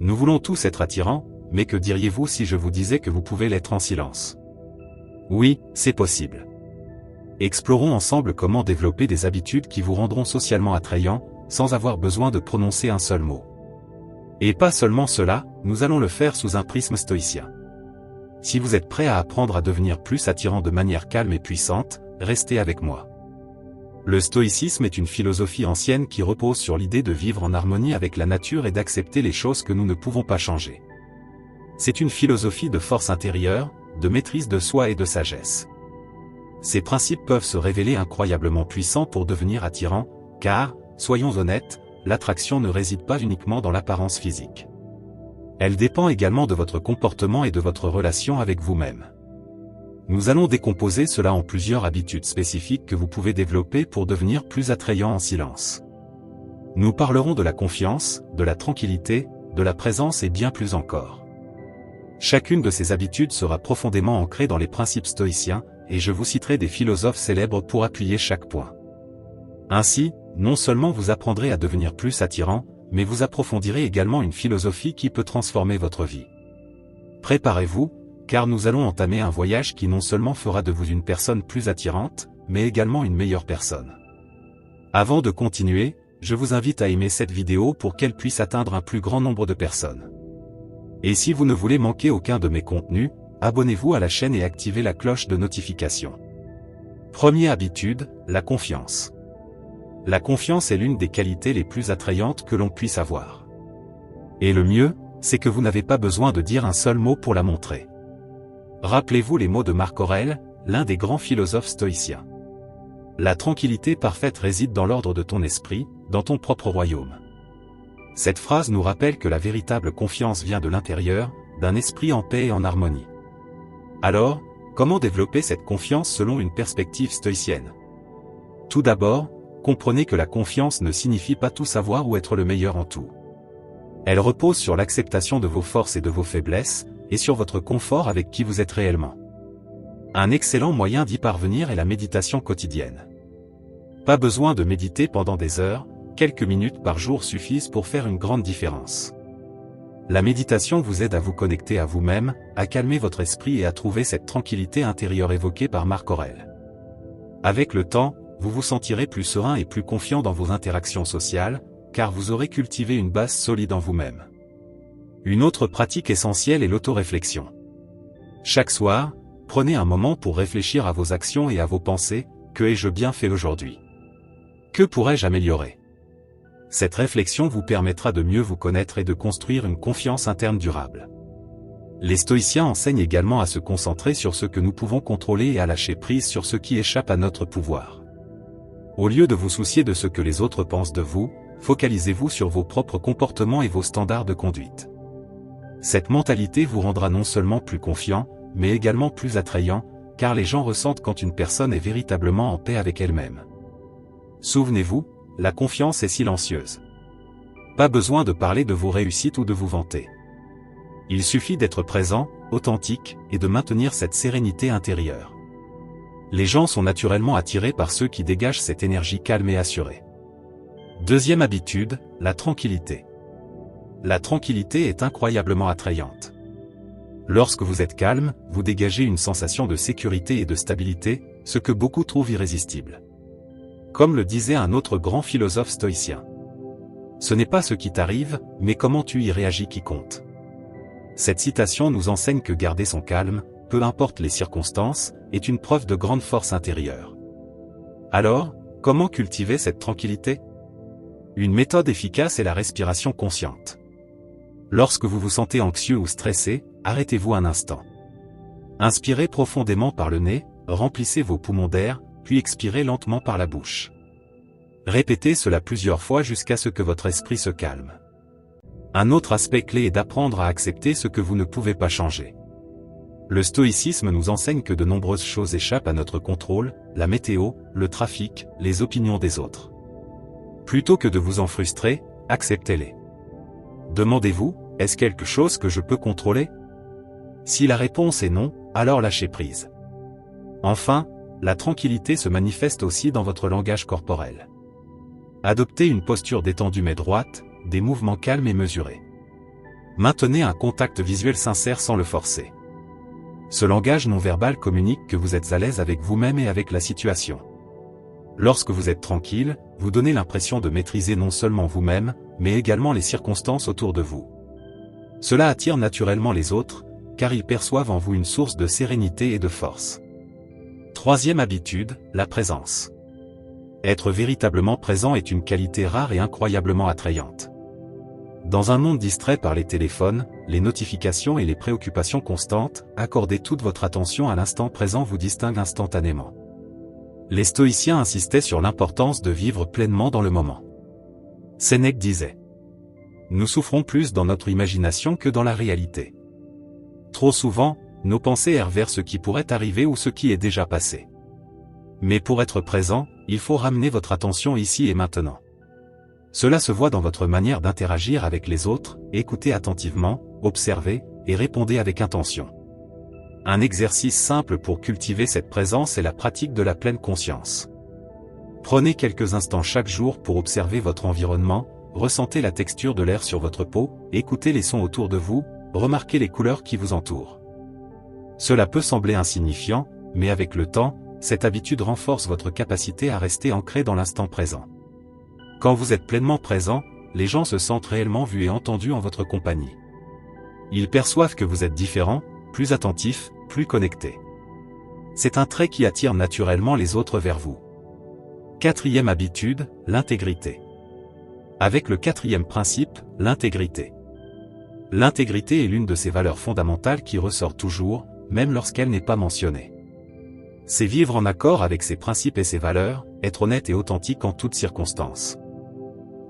Nous voulons tous être attirants, mais que diriez-vous si je vous disais que vous pouvez l'être en silence? Oui, c'est possible. Explorons ensemble comment développer des habitudes qui vous rendront socialement attrayants, sans avoir besoin de prononcer un seul mot. Et pas seulement cela, nous allons le faire sous un prisme stoïcien. Si vous êtes prêt à apprendre à devenir plus attirant de manière calme et puissante, restez avec moi. Le stoïcisme est une philosophie ancienne qui repose sur l'idée de vivre en harmonie avec la nature et d'accepter les choses que nous ne pouvons pas changer. C'est une philosophie de force intérieure, de maîtrise de soi et de sagesse. Ces principes peuvent se révéler incroyablement puissants pour devenir attirants, car, soyons honnêtes, l'attraction ne réside pas uniquement dans l'apparence physique. Elle dépend également de votre comportement et de votre relation avec vous-même. Nous allons décomposer cela en plusieurs habitudes spécifiques que vous pouvez développer pour devenir plus attrayant en silence. Nous parlerons de la confiance, de la tranquillité, de la présence et bien plus encore. Chacune de ces habitudes sera profondément ancrée dans les principes stoïciens, et je vous citerai des philosophes célèbres pour appuyer chaque point. Ainsi, non seulement vous apprendrez à devenir plus attirant, mais vous approfondirez également une philosophie qui peut transformer votre vie. Préparez-vous, car nous allons entamer un voyage qui non seulement fera de vous une personne plus attirante, mais également une meilleure personne. Avant de continuer, je vous invite à aimer cette vidéo pour qu'elle puisse atteindre un plus grand nombre de personnes. Et si vous ne voulez manquer aucun de mes contenus, abonnez-vous à la chaîne et activez la cloche de notification. Première habitude, la confiance. La confiance est l'une des qualités les plus attrayantes que l'on puisse avoir. Et le mieux, c'est que vous n'avez pas besoin de dire un seul mot pour la montrer. Rappelez-vous les mots de Marc Aurèle, l'un des grands philosophes stoïciens. La tranquillité parfaite réside dans l'ordre de ton esprit, dans ton propre royaume. Cette phrase nous rappelle que la véritable confiance vient de l'intérieur, d'un esprit en paix et en harmonie. Alors, comment développer cette confiance selon une perspective stoïcienne? Tout d'abord, comprenez que la confiance ne signifie pas tout savoir ou être le meilleur en tout. Elle repose sur l'acceptation de vos forces et de vos faiblesses, et sur votre confort avec qui vous êtes réellement. Un excellent moyen d'y parvenir est la méditation quotidienne. Pas besoin de méditer pendant des heures, quelques minutes par jour suffisent pour faire une grande différence. La méditation vous aide à vous connecter à vous-même, à calmer votre esprit et à trouver cette tranquillité intérieure évoquée par Marc Aurèle. Avec le temps, vous vous sentirez plus serein et plus confiant dans vos interactions sociales, car vous aurez cultivé une base solide en vous-même. Une autre pratique essentielle est l'autoréflexion. Chaque soir, prenez un moment pour réfléchir à vos actions et à vos pensées. Que ai-je bien fait aujourd'hui? Que pourrais-je améliorer? Cette réflexion vous permettra de mieux vous connaître et de construire une confiance interne durable. Les stoïciens enseignent également à se concentrer sur ce que nous pouvons contrôler et à lâcher prise sur ce qui échappe à notre pouvoir. Au lieu de vous soucier de ce que les autres pensent de vous, focalisez-vous sur vos propres comportements et vos standards de conduite. Cette mentalité vous rendra non seulement plus confiant, mais également plus attrayant, car les gens ressentent quand une personne est véritablement en paix avec elle-même. Souvenez-vous, la confiance est silencieuse. Pas besoin de parler de vos réussites ou de vous vanter. Il suffit d'être présent, authentique, et de maintenir cette sérénité intérieure. Les gens sont naturellement attirés par ceux qui dégagent cette énergie calme et assurée. Deuxième habitude, la tranquillité. La tranquillité est incroyablement attrayante. Lorsque vous êtes calme, vous dégagez une sensation de sécurité et de stabilité, ce que beaucoup trouvent irrésistible. Comme le disait un autre grand philosophe stoïcien. Ce n'est pas ce qui t'arrive, mais comment tu y réagis qui compte. Cette citation nous enseigne que garder son calme, peu importe les circonstances, est une preuve de grande force intérieure. Alors, comment cultiver cette tranquillité? Une méthode efficace est la respiration consciente. Lorsque vous vous sentez anxieux ou stressé, arrêtez-vous un instant. Inspirez profondément par le nez, remplissez vos poumons d'air, puis expirez lentement par la bouche. Répétez cela plusieurs fois jusqu'à ce que votre esprit se calme. Un autre aspect clé est d'apprendre à accepter ce que vous ne pouvez pas changer. Le stoïcisme nous enseigne que de nombreuses choses échappent à notre contrôle, la météo, le trafic, les opinions des autres. Plutôt que de vous en frustrer, acceptez-les. Demandez-vous, est-ce quelque chose que je peux contrôler? Si la réponse est non, alors lâchez prise. Enfin, la tranquillité se manifeste aussi dans votre langage corporel. Adoptez une posture détendue mais droite, des mouvements calmes et mesurés. Maintenez un contact visuel sincère sans le forcer. Ce langage non verbal communique que vous êtes à l'aise avec vous-même et avec la situation. Lorsque vous êtes tranquille, vous donnez l'impression de maîtriser non seulement vous-même, mais également les circonstances autour de vous. Cela attire naturellement les autres, car ils perçoivent en vous une source de sérénité et de force. Troisième habitude, la présence. Être véritablement présent est une qualité rare et incroyablement attrayante. Dans un monde distrait par les téléphones, les notifications et les préoccupations constantes, accorder toute votre attention à l'instant présent vous distingue instantanément. Les stoïciens insistaient sur l'importance de vivre pleinement dans le moment. Sénèque disait : nous souffrons plus dans notre imagination que dans la réalité. Trop souvent, nos pensées errent vers ce qui pourrait arriver ou ce qui est déjà passé. Mais pour être présent, il faut ramener votre attention ici et maintenant. Cela se voit dans votre manière d'interagir avec les autres, écoutez attentivement, observez, et répondez avec intention. Un exercice simple pour cultiver cette présence est la pratique de la pleine conscience. Prenez quelques instants chaque jour pour observer votre environnement, ressentez la texture de l'air sur votre peau, écoutez les sons autour de vous, remarquez les couleurs qui vous entourent. Cela peut sembler insignifiant, mais avec le temps, cette habitude renforce votre capacité à rester ancré dans l'instant présent. Quand vous êtes pleinement présent, les gens se sentent réellement vus et entendus en votre compagnie. Ils perçoivent que vous êtes différent, plus attentif, plus connecté. C'est un trait qui attire naturellement les autres vers vous. Quatrième habitude, l'intégrité. Avec le quatrième principe, l'intégrité. L'intégrité est l'une de ces valeurs fondamentales qui ressort toujours, même lorsqu'elle n'est pas mentionnée. C'est vivre en accord avec ses principes et ses valeurs, être honnête et authentique en toutes circonstances.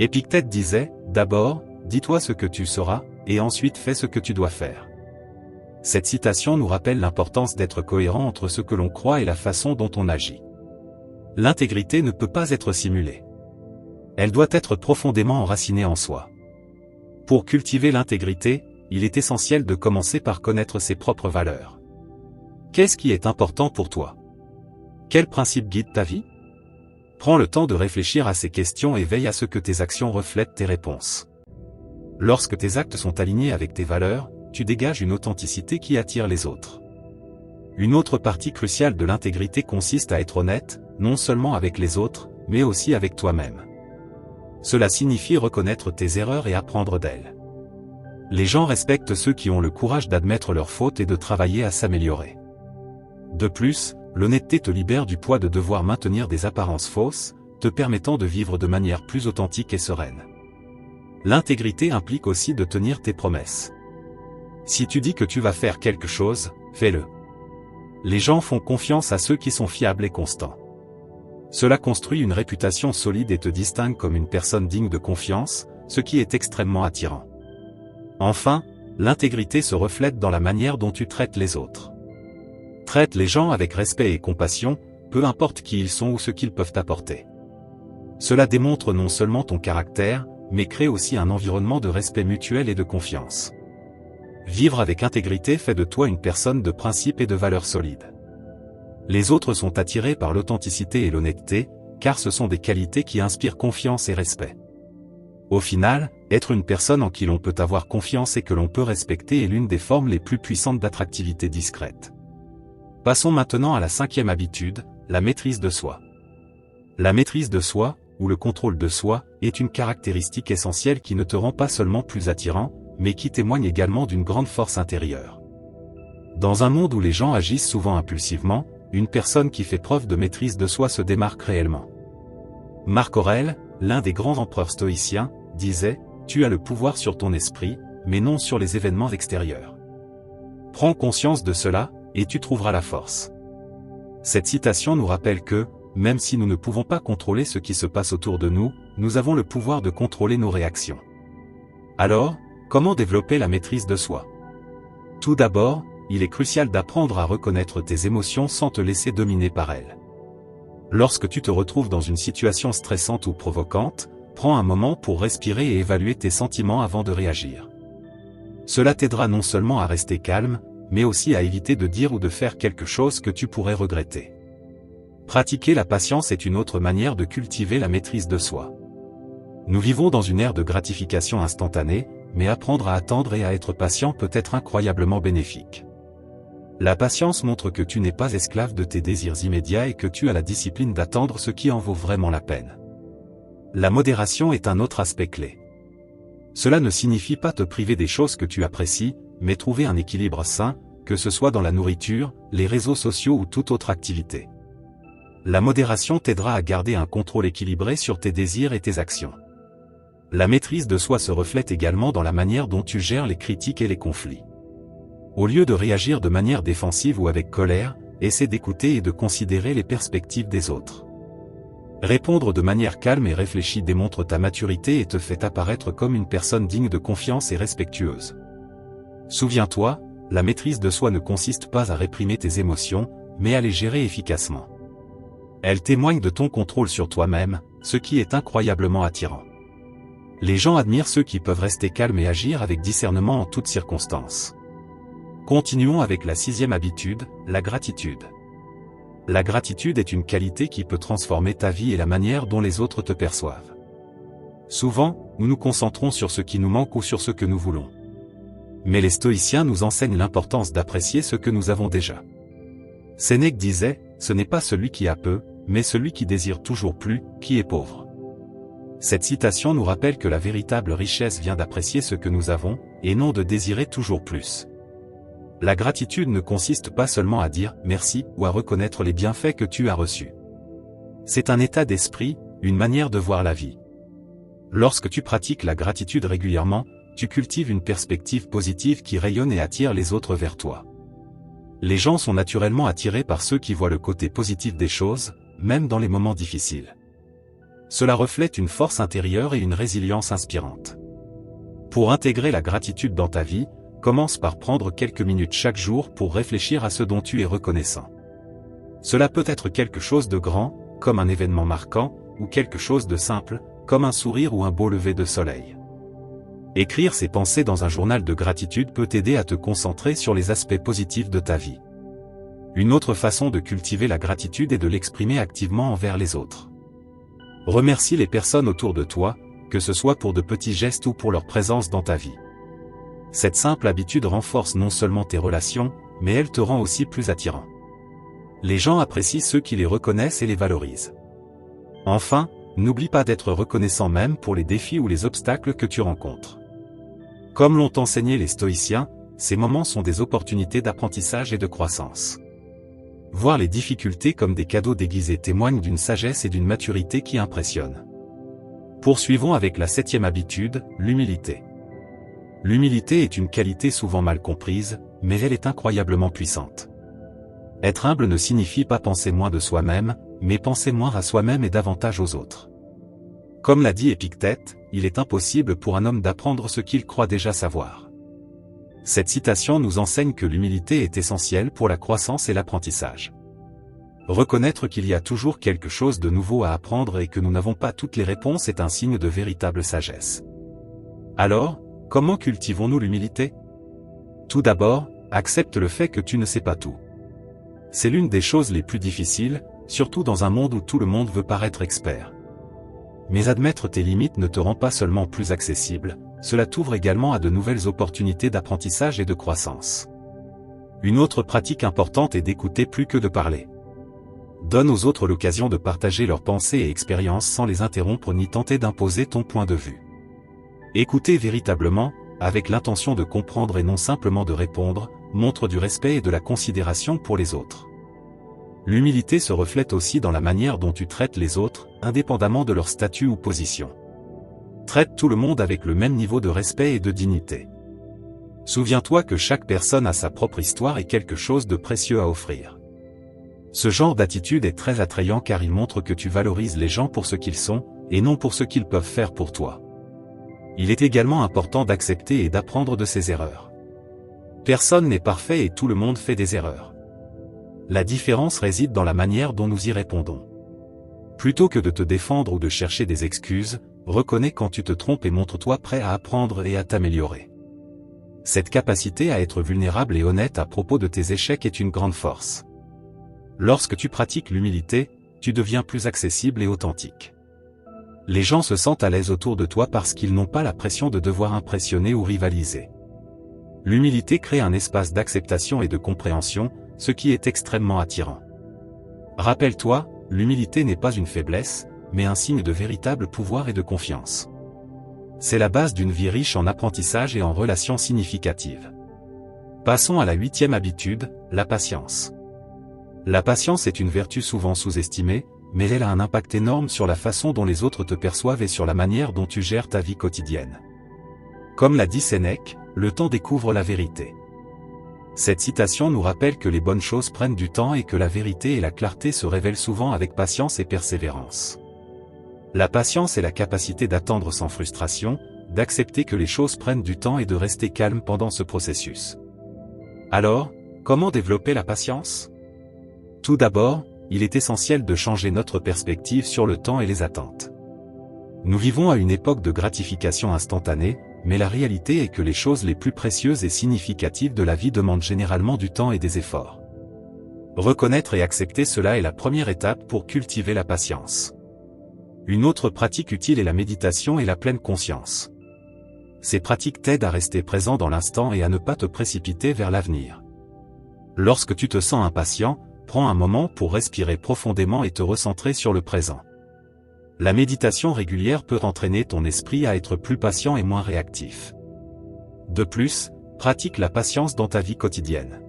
Épictète disait, d'abord, dis-toi ce que tu seras, et ensuite fais ce que tu dois faire. Cette citation nous rappelle l'importance d'être cohérent entre ce que l'on croit et la façon dont on agit. L'intégrité ne peut pas être simulée. Elle doit être profondément enracinée en soi. Pour cultiver l'intégrité, il est essentiel de commencer par connaître ses propres valeurs. Qu'est-ce qui est important pour toi ? Quels principes guident ta vie ? Prends le temps de réfléchir à ces questions et veille à ce que tes actions reflètent tes réponses. Lorsque tes actes sont alignés avec tes valeurs, tu dégages une authenticité qui attire les autres. Une autre partie cruciale de l'intégrité consiste à être honnête, non seulement avec les autres, mais aussi avec toi-même. Cela signifie reconnaître tes erreurs et apprendre d'elles. Les gens respectent ceux qui ont le courage d'admettre leurs fautes et de travailler à s'améliorer. De plus, l'honnêteté te libère du poids de devoir maintenir des apparences fausses, te permettant de vivre de manière plus authentique et sereine. L'intégrité implique aussi de tenir tes promesses. Si tu dis que tu vas faire quelque chose, fais-le. Les gens font confiance à ceux qui sont fiables et constants. Cela construit une réputation solide et te distingue comme une personne digne de confiance, ce qui est extrêmement attirant. Enfin, l'intégrité se reflète dans la manière dont tu traites les autres. Traite les gens avec respect et compassion, peu importe qui ils sont ou ce qu'ils peuvent apporter. Cela démontre non seulement ton caractère, mais crée aussi un environnement de respect mutuel et de confiance. Vivre avec intégrité fait de toi une personne de principes et de valeurs solides. Les autres sont attirés par l'authenticité et l'honnêteté, car ce sont des qualités qui inspirent confiance et respect. Au final, être une personne en qui l'on peut avoir confiance et que l'on peut respecter est l'une des formes les plus puissantes d'attractivité discrète. Passons maintenant à la cinquième habitude, la maîtrise de soi. La maîtrise de soi, ou le contrôle de soi, est une caractéristique essentielle qui ne te rend pas seulement plus attirant, mais qui témoigne également d'une grande force intérieure. Dans un monde où les gens agissent souvent impulsivement, une personne qui fait preuve de maîtrise de soi se démarque réellement. Marc Aurèle, l'un des grands empereurs stoïciens, disait « Tu as le pouvoir sur ton esprit, mais non sur les événements extérieurs. Prends conscience de cela, et tu trouveras la force. » Cette citation nous rappelle que, même si nous ne pouvons pas contrôler ce qui se passe autour de nous, nous avons le pouvoir de contrôler nos réactions. Alors, comment développer la maîtrise de soi ? Tout d'abord, il est crucial d'apprendre à reconnaître tes émotions sans te laisser dominer par elles. Lorsque tu te retrouves dans une situation stressante ou provocante, prends un moment pour respirer et évaluer tes sentiments avant de réagir. Cela t'aidera non seulement à rester calme, mais aussi à éviter de dire ou de faire quelque chose que tu pourrais regretter. Pratiquer la patience est une autre manière de cultiver la maîtrise de soi. Nous vivons dans une ère de gratification instantanée, mais apprendre à attendre et à être patient peut être incroyablement bénéfique. La patience montre que tu n'es pas esclave de tes désirs immédiats et que tu as la discipline d'attendre ce qui en vaut vraiment la peine. La modération est un autre aspect clé. Cela ne signifie pas te priver des choses que tu apprécies, mais trouver un équilibre sain, que ce soit dans la nourriture, les réseaux sociaux ou toute autre activité. La modération t'aidera à garder un contrôle équilibré sur tes désirs et tes actions. La maîtrise de soi se reflète également dans la manière dont tu gères les critiques et les conflits. Au lieu de réagir de manière défensive ou avec colère, essaie d'écouter et de considérer les perspectives des autres. Répondre de manière calme et réfléchie démontre ta maturité et te fait apparaître comme une personne digne de confiance et respectueuse. Souviens-toi, la maîtrise de soi ne consiste pas à réprimer tes émotions, mais à les gérer efficacement. Elle témoigne de ton contrôle sur toi-même, ce qui est incroyablement attirant. Les gens admirent ceux qui peuvent rester calmes et agir avec discernement en toutes circonstances. Continuons avec la 6e habitude, la gratitude. La gratitude est une qualité qui peut transformer ta vie et la manière dont les autres te perçoivent. Souvent, nous nous concentrons sur ce qui nous manque ou sur ce que nous voulons. Mais les stoïciens nous enseignent l'importance d'apprécier ce que nous avons déjà. Sénèque disait, « Ce n'est pas celui qui a peu, mais celui qui désire toujours plus, qui est pauvre. » Cette citation nous rappelle que la véritable richesse vient d'apprécier ce que nous avons, et non de désirer toujours plus. La gratitude ne consiste pas seulement à dire « merci » ou à reconnaître les bienfaits que tu as reçus. C'est un état d'esprit, une manière de voir la vie. Lorsque tu pratiques la gratitude régulièrement, tu cultives une perspective positive qui rayonne et attire les autres vers toi. Les gens sont naturellement attirés par ceux qui voient le côté positif des choses, même dans les moments difficiles. Cela reflète une force intérieure et une résilience inspirante. Pour intégrer la gratitude dans ta vie, commence par prendre quelques minutes chaque jour pour réfléchir à ce dont tu es reconnaissant. Cela peut être quelque chose de grand, comme un événement marquant, ou quelque chose de simple, comme un sourire ou un beau lever de soleil. Écrire ces pensées dans un journal de gratitude peut t'aider à te concentrer sur les aspects positifs de ta vie. Une autre façon de cultiver la gratitude est de l'exprimer activement envers les autres. Remercie les personnes autour de toi, que ce soit pour de petits gestes ou pour leur présence dans ta vie. Cette simple habitude renforce non seulement tes relations, mais elle te rend aussi plus attirant. Les gens apprécient ceux qui les reconnaissent et les valorisent. Enfin, n'oublie pas d'être reconnaissant même pour les défis ou les obstacles que tu rencontres. Comme l'ont enseigné les stoïciens, ces moments sont des opportunités d'apprentissage et de croissance. Voir les difficultés comme des cadeaux déguisés témoigne d'une sagesse et d'une maturité qui impressionnent. Poursuivons avec la 7e habitude, l'humilité. L'humilité est une qualité souvent mal comprise, mais elle est incroyablement puissante. Être humble ne signifie pas penser moins de soi-même, mais penser moins à soi-même et davantage aux autres. Comme l'a dit Épictète, il est impossible pour un homme d'apprendre ce qu'il croit déjà savoir. Cette citation nous enseigne que l'humilité est essentielle pour la croissance et l'apprentissage. Reconnaître qu'il y a toujours quelque chose de nouveau à apprendre et que nous n'avons pas toutes les réponses est un signe de véritable sagesse. Alors, comment cultivons-nous l'humilité? Tout d'abord, accepte le fait que tu ne sais pas tout. C'est l'une des choses les plus difficiles, surtout dans un monde où tout le monde veut paraître expert. Mais admettre tes limites ne te rend pas seulement plus accessible, cela t'ouvre également à de nouvelles opportunités d'apprentissage et de croissance. Une autre pratique importante est d'écouter plus que de parler. Donne aux autres l'occasion de partager leurs pensées et expériences sans les interrompre ni tenter d'imposer ton point de vue. Écouter véritablement, avec l'intention de comprendre et non simplement de répondre, montre du respect et de la considération pour les autres. L'humilité se reflète aussi dans la manière dont tu traites les autres, indépendamment de leur statut ou position. Traite tout le monde avec le même niveau de respect et de dignité. Souviens-toi que chaque personne a sa propre histoire et quelque chose de précieux à offrir. Ce genre d'attitude est très attrayant car il montre que tu valorises les gens pour ce qu'ils sont, et non pour ce qu'ils peuvent faire pour toi. Il est également important d'accepter et d'apprendre de ses erreurs. Personne n'est parfait et tout le monde fait des erreurs. La différence réside dans la manière dont nous y répondons. Plutôt que de te défendre ou de chercher des excuses, reconnais quand tu te trompes et montre-toi prêt à apprendre et à t'améliorer. Cette capacité à être vulnérable et honnête à propos de tes échecs est une grande force. Lorsque tu pratiques l'humilité, tu deviens plus accessible et authentique. Les gens se sentent à l'aise autour de toi parce qu'ils n'ont pas la pression de devoir impressionner ou rivaliser. L'humilité crée un espace d'acceptation et de compréhension, ce qui est extrêmement attirant. Rappelle-toi, l'humilité n'est pas une faiblesse, mais un signe de véritable pouvoir et de confiance. C'est la base d'une vie riche en apprentissage et en relations significatives. Passons à la 8e habitude, la patience. La patience est une vertu souvent sous-estimée, mais elle a un impact énorme sur la façon dont les autres te perçoivent et sur la manière dont tu gères ta vie quotidienne. Comme l'a dit Sénèque, le temps découvre la vérité. Cette citation nous rappelle que les bonnes choses prennent du temps et que la vérité et la clarté se révèlent souvent avec patience et persévérance. La patience est la capacité d'attendre sans frustration, d'accepter que les choses prennent du temps et de rester calme pendant ce processus. Alors, comment développer la patience ? Tout d'abord, il est essentiel de changer notre perspective sur le temps et les attentes. Nous vivons à une époque de gratification instantanée, mais la réalité est que les choses les plus précieuses et significatives de la vie demandent généralement du temps et des efforts. Reconnaître et accepter cela est la première étape pour cultiver la patience. Une autre pratique utile est la méditation et la pleine conscience. Ces pratiques t'aident à rester présent dans l'instant et à ne pas te précipiter vers l'avenir. Lorsque tu te sens impatient, prends un moment pour respirer profondément et te recentrer sur le présent. La méditation régulière peut entraîner ton esprit à être plus patient et moins réactif. De plus, pratique la patience dans ta vie quotidienne.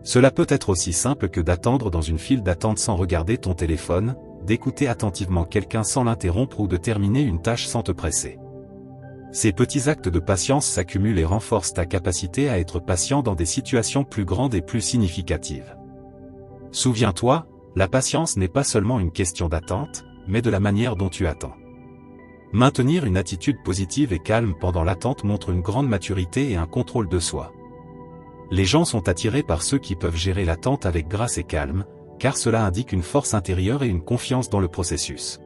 Cela peut être aussi simple que d'attendre dans une file d'attente sans regarder ton téléphone, d'écouter attentivement quelqu'un sans l'interrompre ou de terminer une tâche sans te presser. Ces petits actes de patience s'accumulent et renforcent ta capacité à être patient dans des situations plus grandes et plus significatives. Souviens-toi, la patience n'est pas seulement une question d'attente, mais de la manière dont tu attends. Maintenir une attitude positive et calme pendant l'attente montre une grande maturité et un contrôle de soi. Les gens sont attirés par ceux qui peuvent gérer l'attente avec grâce et calme, car cela indique une force intérieure et une confiance dans le processus.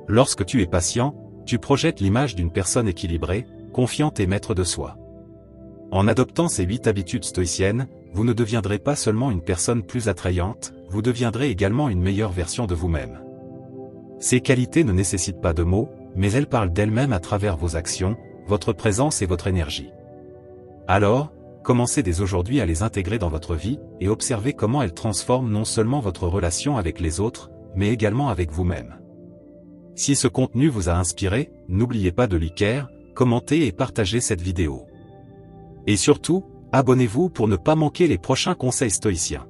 Lorsque tu es patient, tu projettes l'image d'une personne équilibrée, confiante et maître de soi. En adoptant ces 8 habitudes stoïciennes, vous ne deviendrez pas seulement une personne plus attrayante, vous deviendrez également une meilleure version de vous-même. Ces qualités ne nécessitent pas de mots, mais elles parlent d'elles-mêmes à travers vos actions, votre présence et votre énergie. Alors, commencez dès aujourd'hui à les intégrer dans votre vie, et observez comment elles transforment non seulement votre relation avec les autres, mais également avec vous-même. Si ce contenu vous a inspiré, n'oubliez pas de liker, commenter et partager cette vidéo. Et surtout, abonnez-vous pour ne pas manquer les prochains conseils stoïciens.